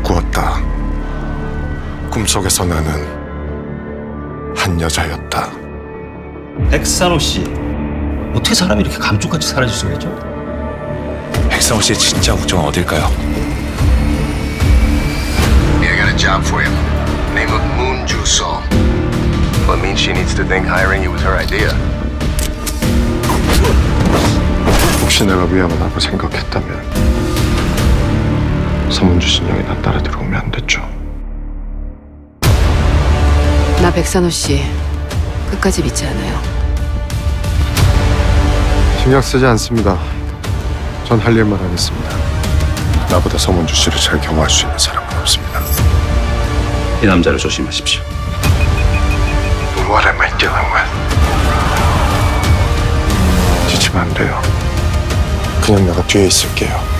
꾸었다. 꿈속에서 나는 한 여자였다. 백산호 씨, 어떻게 사람이 이렇게 감쪽같이 사라질 수가 있죠? 백산호 씨의 진짜 우정은 어딜까요? I got a job for you. Name of Moon Ju-seo. Well, it means she needs to think hiring you was her idea. 혹시 내가 위험하다고 생각했다면 서문주 신령이 나 따라 들어오면 안 됐죠. 나 백산호 씨 끝까지 믿지 않아요. 신경 쓰지 않습니다. 전 할 일만 하겠습니다. 나보다 서문주 씨를 잘 경호할 수 있는 사람은 없습니다. 이 남자를 조심하십시오. What am I dealing with? 지치면 안 돼요. 그냥 내가 뒤에 있을게요.